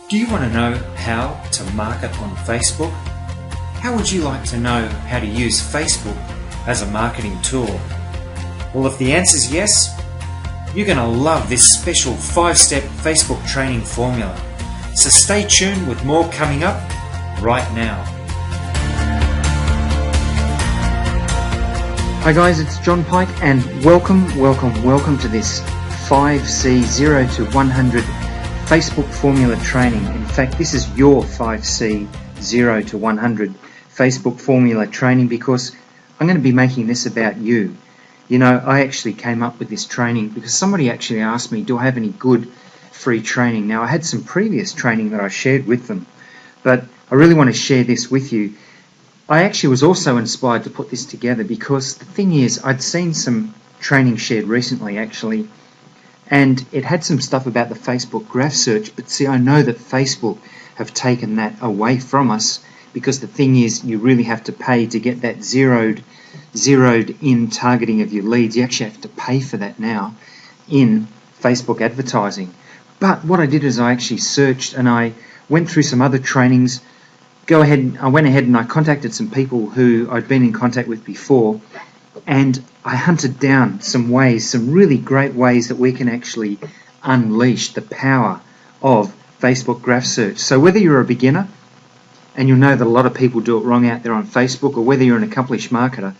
Do you want to know how to market on Facebook? How would you like to know how to use Facebook as a marketing tool? Well, if the answer is yes, you're going to love this special 5-step Facebook training formula. So stay tuned with more coming up right now. Hi guys, it's John Pike and welcome to this 5C 0 to 100 Facebook formula training. In fact, this is your 5C 0 to 100 Facebook formula training because I'm going to be making this about you. You know, I actually came up with this training because somebody actually asked me, do I have any good free training? Now, I had some previous training that I shared with them, but I really want to share this with you. I actually was also inspired to put this together because the thing is, I'd seen some training shared recently actually, and it had some stuff about the Facebook graph search, but see, I know that Facebook have taken that away from us because the thing is, you really have to pay to get that zeroed in targeting of your leads. You actually have to pay for that now in Facebook advertising. But what I did is I actually searched and I went through some other trainings. I went ahead and I contacted some people who I'd been in contact with before, and I hunted down some ways, some really great ways that we can actually unleash the power of Facebook graph search. So whether you're a beginner, and you'll know that a lot of people do it wrong out there on Facebook, or whether you're an accomplished marketer,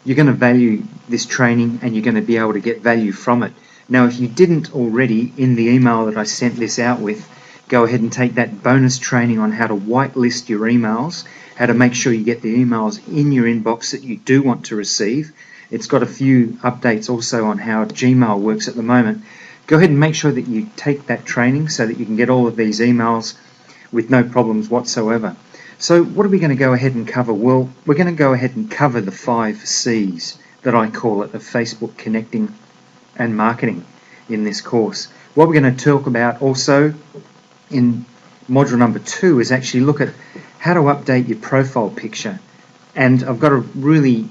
you're going to value this training and you're going to be able to get value from it. Now, if you didn't already, in the email that I sent this out with, go ahead and take that bonus training on how to whitelist your emails, how to make sure you get the emails in your inbox that you do want to receive. It's got a few updates also on how Gmail works at the moment. Go ahead and make sure that you take that training so that you can get all of these emails with no problems whatsoever. So what are we going to go ahead and cover? Well, we're going to go ahead and cover the 5 C's that I call it of Facebook connecting and marketing in this course. What we're going to talk about also in module number 2 is actually look at how to update your profile picture. And I've got a really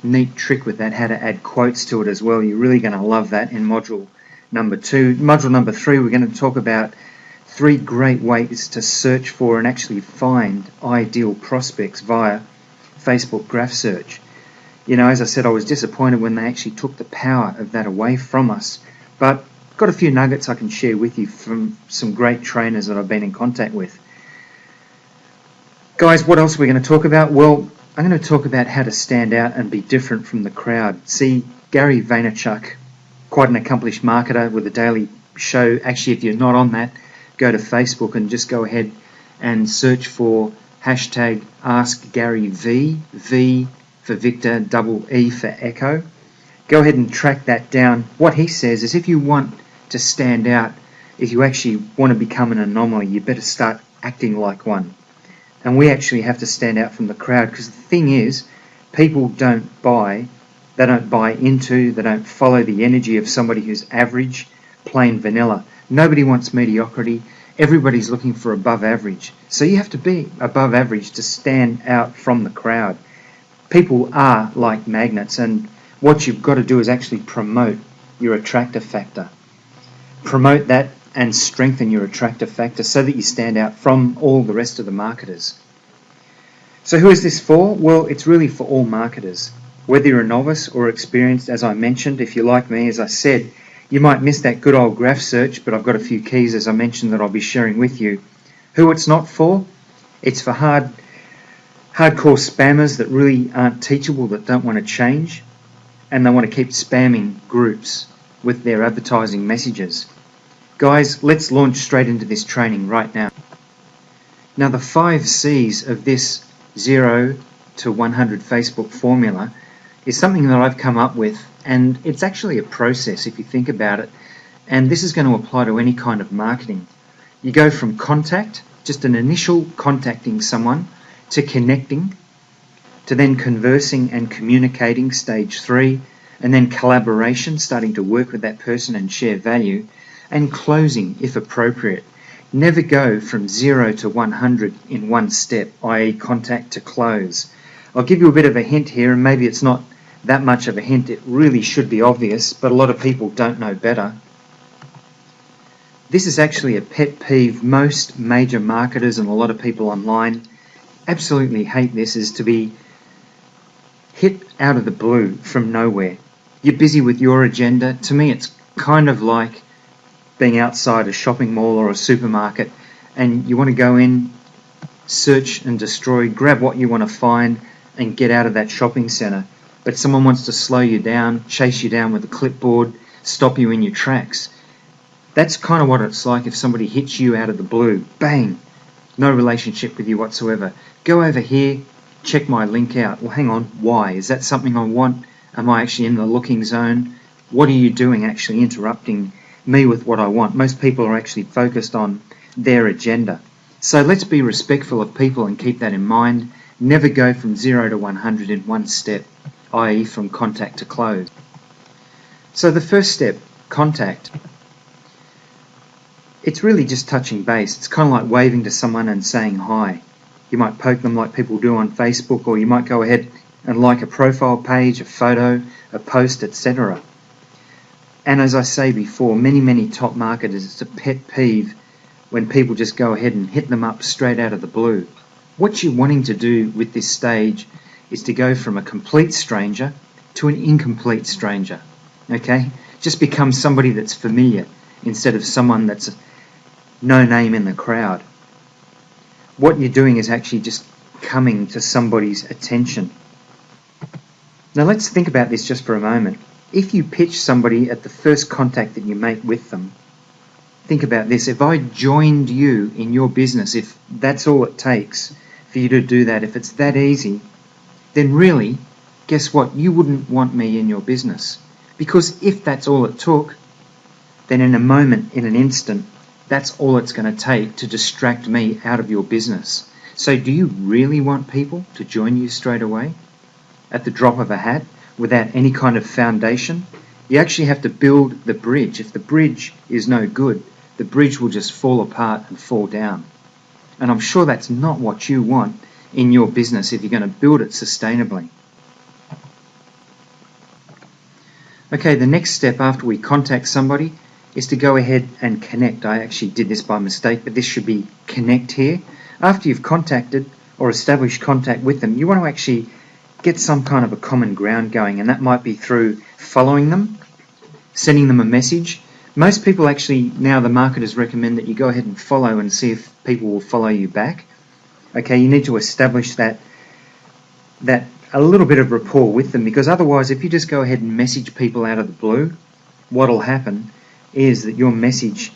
neat trick with that, how to add quotes to it as well. You're really going to love that in module number 2. Module number 3, we're going to talk about 3 great ways to search for and actually find ideal prospects via Facebook graph search. You know, as I said, I was disappointed when they actually took the power of that away from us, but got a few nuggets I can share with you from some great trainers that I've been in contact with. Guys, what else are we going to talk about? Well, I'm going to talk about how to stand out and be different from the crowd. See, Gary Vaynerchuk, quite an accomplished marketer with a daily show. Actually, if you're not on that, go to Facebook and just go ahead and search for hashtag AskGaryV, V for Victor, double E for Echo. Go ahead and track that down. What he says is if you want to stand out, if you actually want to become an anomaly, you better start acting like one. And we actually have to stand out from the crowd because the thing is, people don't buy into, they don't follow the energy of somebody who's average, plain vanilla. Nobody wants mediocrity. Everybody's looking for above average. So you have to be above average to stand out from the crowd. People are like magnets, and what you've got to do is actually promote your attractor factor. Promote that and strengthen your attractor factor so that you stand out from all the rest of the marketers. So who is this for? Well, it's really for all marketers. Whether you're a novice or experienced, as I mentioned, if you're like me, as I said, you might miss that good old graph search, but I've got a few keys, as I mentioned, that I'll be sharing with you. Who it's not for? It's for hardcore spammers that really aren't teachable, that don't want to change, and they want to keep spamming groups with their advertising messages. Guys, let's launch straight into this training right now. Now, the 5 C's of this 0 to 100 Facebook formula is something that I've come up with, and it's actually a process if you think about it, and this is going to apply to any kind of marketing. You go from contact, just an initial contacting someone, to connecting, to then conversing and communicating, stage 3, and then collaboration, starting to work with that person and share value, and closing if appropriate. Never go from 0 to 100 in one step, i.e. contact to close. I'll give you a bit of a hint here, and maybe it's not that much of a hint, it really should be obvious, but a lot of people don't know better. This is actually a pet peeve. Most major marketers and a lot of people online absolutely hate this, is to be hit out of the blue from nowhere. You're busy with your agenda. To me, it's kind of like being outside a shopping mall or a supermarket and you want to go in, search and destroy, grab what you want to find and get out of that shopping centre. But someone wants to slow you down, chase you down with a clipboard, stop you in your tracks. That's kind of what it's like if somebody hits you out of the blue. Bang! No relationship with you whatsoever. Go over here, check my link out. Well, hang on, why? Is that something I want? Am I actually in the looking zone? What are you doing actually interrupting me with what I want? Most people are actually focused on their agenda. So let's be respectful of people and keep that in mind. Never go from 0 to 100 in one step, i.e. from contact to close. So the first step, contact. It's really just touching base. It's kind of like waving to someone and saying hi. You might poke them like people do on Facebook, or you might go ahead and like a profile page, a photo, a post, etc. And as I say before, many top marketers, it's a pet peeve when people just go ahead and hit them up straight out of the blue. What you're wanting to do with this stage is to go from a complete stranger to an incomplete stranger. Okay? Just become somebody that's familiar instead of someone that's no name in the crowd. What you're doing is actually just coming to somebody's attention. Now let's think about this just for a moment. If you pitch somebody at the first contact that you make with them, think about this. If I joined you in your business, if that's all it takes for you to do that, if it's that easy, then really, guess what? You wouldn't want me in your business. Because if that's all it took, then in a moment, in an instant, that's all it's going to take to distract me out of your business. So do you really want people to join you straight away at the drop of a hat without any kind of foundation? You actually have to build the bridge. If the bridge is no good, the bridge will just fall apart and fall down. And I'm sure that's not what you want in your business if you're going to build it sustainably. Okay, the next step after we contact somebody is to go ahead and connect. I actually did this by mistake, but this should be connect here. After you've contacted or established contact with them, you want to actually get some kind of a common ground going, and that might be through following them, sending them a message. Most people actually, now the marketers recommend that you go ahead and follow and see if people will follow you back. Okay, you need to establish that a little bit of rapport with them, because otherwise if you just go ahead and message people out of the blue, what'll happen is that your message,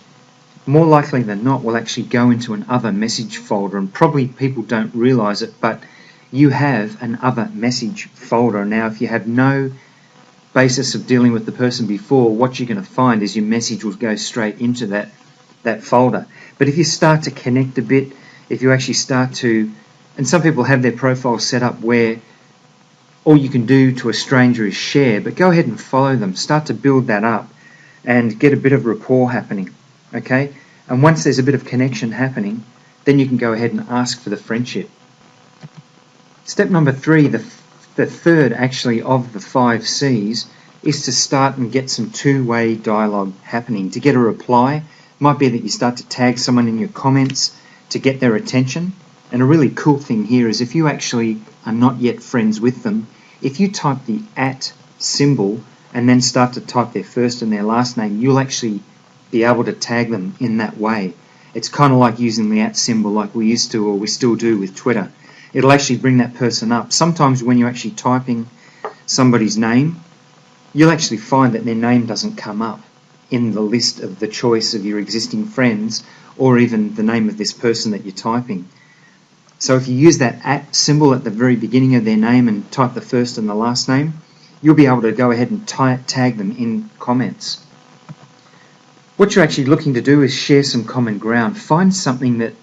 more likely than not, will actually go into an other message folder, and probably people don't realize it, but you have an other message folder. Now if you have no basis of dealing with the person before, what you're going to find is your message will go straight into that folder. But if you start to connect a bit, if you actually start to, and some people have their profile set up where all you can do to a stranger is share, but go ahead and follow them, start to build that up and get a bit of rapport happening, okay? And once there's a bit of connection happening, then you can go ahead and ask for the friendship. Step number 3, the third actually of the 5 C's, is to start and get some two-way dialogue happening. To get a reply, might be that you start to tag someone in your comments to get their attention. And a really cool thing here is if you actually are not yet friends with them, if you type the @ symbol and then start to type their first and their last name, you'll actually be able to tag them in that way. It's kind of like using the @ symbol like we used to, or we still do with Twitter. It'll actually bring that person up. Sometimes when you're actually typing somebody's name, you'll actually find that their name doesn't come up in the list of the choice of your existing friends, or even the name of this person that you're typing. So if you use that @ symbol at the very beginning of their name and type the first and the last name, you'll be able to go ahead and tag them in comments. What you're actually looking to do is share some common ground. Find something that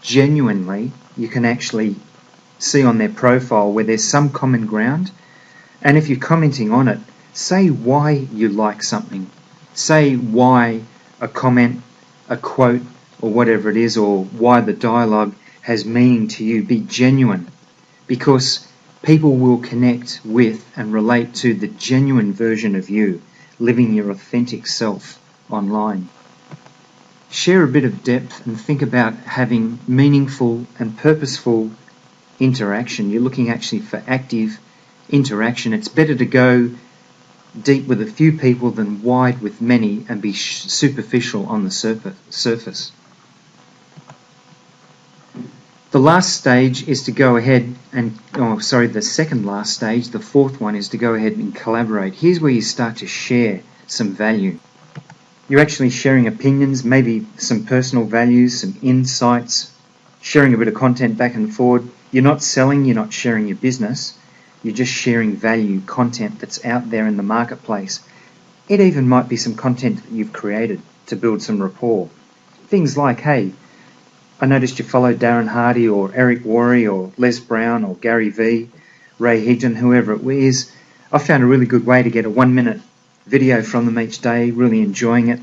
genuinely you can actually see on their profile where there's some common ground. And if you're commenting on it, say why you like something. Say why a comment, a quote, or whatever it is, or why the dialogue has meaning to you. Be genuine, because people will connect with and relate to the genuine version of you, living your authentic self online. share a bit of depth and think about having meaningful and purposeful interaction. You're looking actually for active interaction. It's better to go deep with a few people than wide with many and be superficial on the surface. The last stage is to go ahead and, the second last stage, the fourth one, is to go ahead and collaborate. Here's where you start to share some value. You're actually sharing opinions, maybe some personal values, some insights, sharing a bit of content back and forward. You're not selling, you're not sharing your business. You're just sharing value, content that's out there in the marketplace. It even might be some content that you've created to build some rapport. Things like, hey, I noticed you follow Darren Hardy or Eric Worre or Les Brown or Gary Vee, Ray Higdon, whoever it is. I found a really good way to get a 1-minute video from them each day, really enjoying it.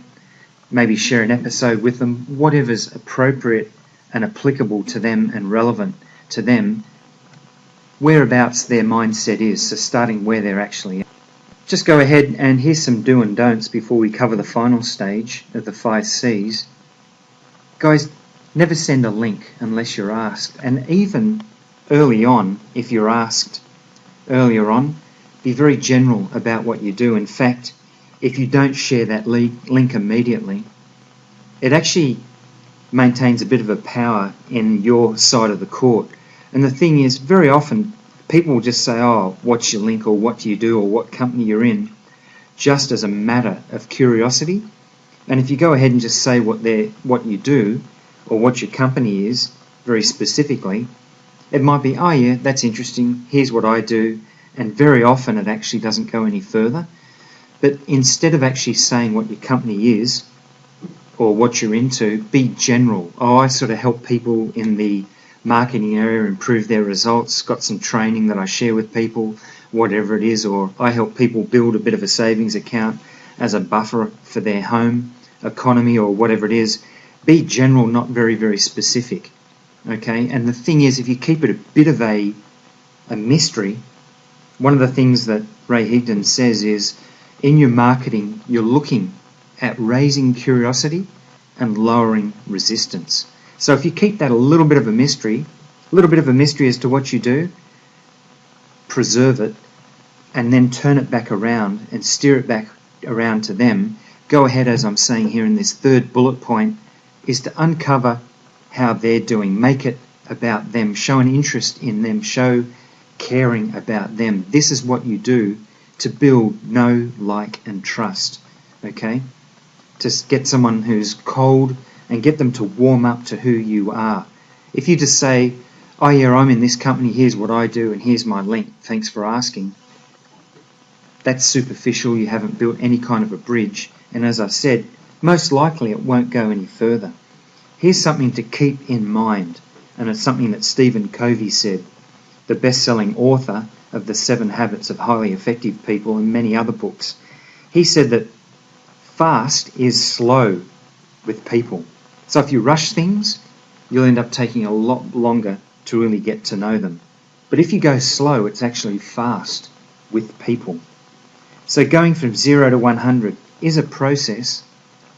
Maybe share an episode with them, whatever's appropriate and applicable to them and relevant to them, whereabouts their mindset is, so starting where they're actually at. Just go ahead, and here's some do and don'ts before we cover the final stage of the 5 C's. Guys, never send a link unless you're asked. And even early on, if you're asked earlier on, be very general about what you do. In fact, if you don't share that link immediately, it actually maintains a bit of a power in your side of the court. And the thing is, very often people will just say, oh, what's your link, or what do you do, or what company you're in, just as a matter of curiosity. And if you go ahead and just say what you do, or what your company is, very specifically, it might be, oh yeah, that's interesting, here's what I do, and very often it actually doesn't go any further. But instead of actually saying what your company is, or what you're into, be general. Oh, I sort of help people in the marketing area improve their results, got some training that I share with people, whatever it is, or I help people build a bit of a savings account as a buffer for their home economy, or whatever it is. Be general, not very, very specific. Okay, and the thing is, if you keep it a bit of a mystery, one of the things that Ray Higdon says is, in your marketing, you're looking at raising curiosity and lowering resistance. So if you keep that a little bit of a mystery as to what you do, preserve it, and then turn it back around and steer it back around to them. Go ahead, as I'm saying here in this third bullet point, is to uncover how they're doing. Make it about them. Show an interest in them. Show caring about them. This is what you do to build know, like, and trust. Okay? To get someone who's cold and get them to warm up to who you are. If you just say, oh yeah, I'm in this company, here's what I do, and here's my link, thanks for asking, that's superficial. You haven't built any kind of a bridge, and as I said, most likely it won't go any further. Here's something to keep in mind, and it's something that Stephen Covey said, the best-selling author of The 7 Habits of Highly Effective People and many other books. He said that fast is slow with people. So if you rush things, you'll end up taking a lot longer to really get to know them. But if you go slow, it's actually fast with people. So going from 0 to 100 is a process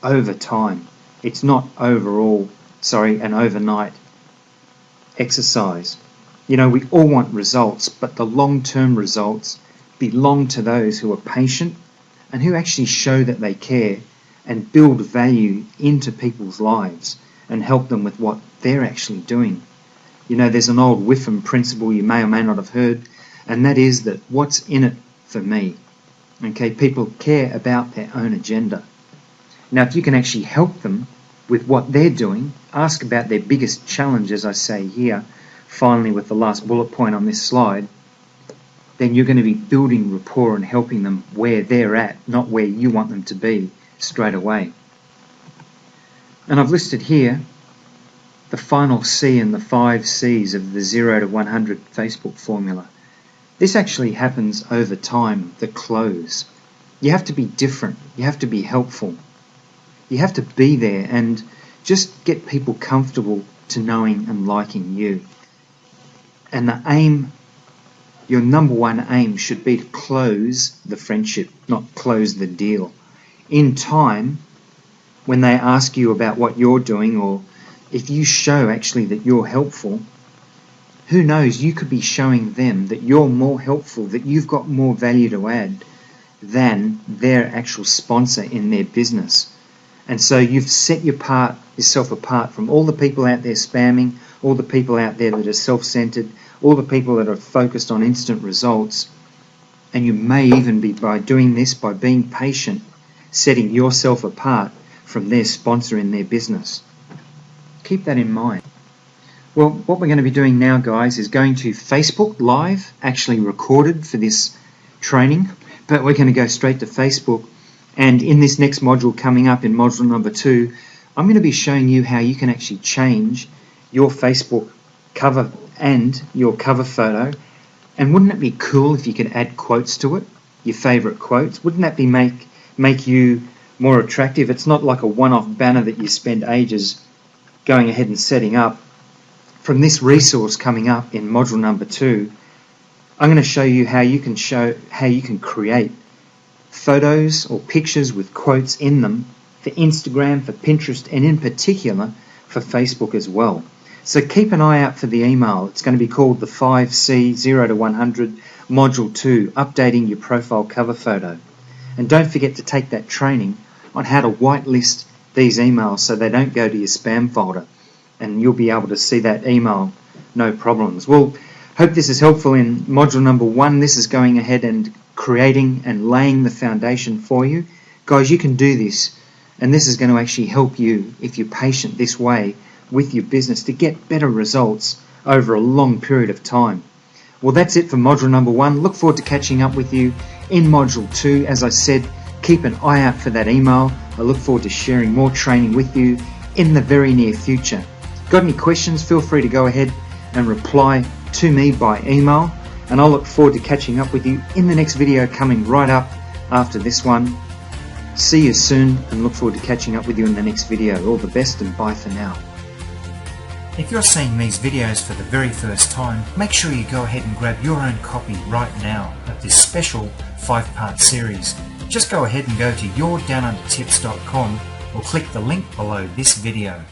over time. It's not an overnight exercise. You know, we all want results, but the long-term results belong to those who are patient and who actually show that they care and build value into people's lives and help them with what they're actually doing. You know, there's an old Whiffam principle you may or may not have heard, and that is that what's in it for me? Okay, people care about their own agenda. Now, if you can actually help them with what they're doing, ask about their biggest challenge, as I say here, finally with the last bullet point on this slide, then you're going to be building rapport and helping them where they're at, not where you want them to be straight away. And I've listed here the final C in the 5 C's of the 0 to 100 Facebook formula. This actually happens over time, the close. You have to be different. You have to be helpful. You have to be there and just get people comfortable to knowing and liking you. And the aim, your number one aim should be to close the friendship, not close the deal. In time, when they ask you about what you're doing, or if you show actually that you're helpful, who knows, you could be showing them that you're more helpful, that you've got more value to add than their actual sponsor in their business. And so you've set yourself apart from all the people out there spamming, all the people out there that are self-centered, all the people that are focused on instant results. And you may even be, by doing this, by being patient, setting yourself apart from their sponsor in their business. Keep that in mind. Well, what we're going to be doing now, guys, is going to Facebook Live, actually recorded for this training, but we're going to go straight to Facebook. And in this next module coming up, in module number 2, I'm going to be showing you how you can actually change your Facebook cover and your cover photo. And wouldn't it be cool if you could add quotes to it, your favorite quotes? Wouldn't that be make you more attractive? It's not like a one-off banner that you spend ages going ahead and setting up. From this resource coming up in module number 2, I'm going to show you how you can create photos or pictures with quotes in them for Instagram, for Pinterest, and in particular for Facebook as well. So keep an eye out for the email. It's going to be called the 5C 0 to 100 Module 2, Updating Your Profile Cover Photo. And don't forget to take that training on how to whitelist these emails so they don't go to your spam folder. And you'll be able to see that email, no problems. Well, hope this is helpful in module number 1. This is going ahead and creating and laying the foundation for you. Guys, you can do this, and this is going to actually help you, if you're patient this way with your business, to get better results over a long period of time. Well, that's it for module number 1. Look forward to catching up with you in module 2. As I said, keep an eye out for that email. I look forward to sharing more training with you in the very near future. Got any questions? Feel free to go ahead and reply to me by email, and I'll look forward to catching up with you in the next video coming right up after this one. See you soon, and look forward to catching up with you in the next video. All the best, and bye for now. If you're seeing these videos for the very first time, make sure you go ahead and grab your own copy right now of this special 5-part series. Just go ahead and go to yourdownundertips.com or click the link below this video.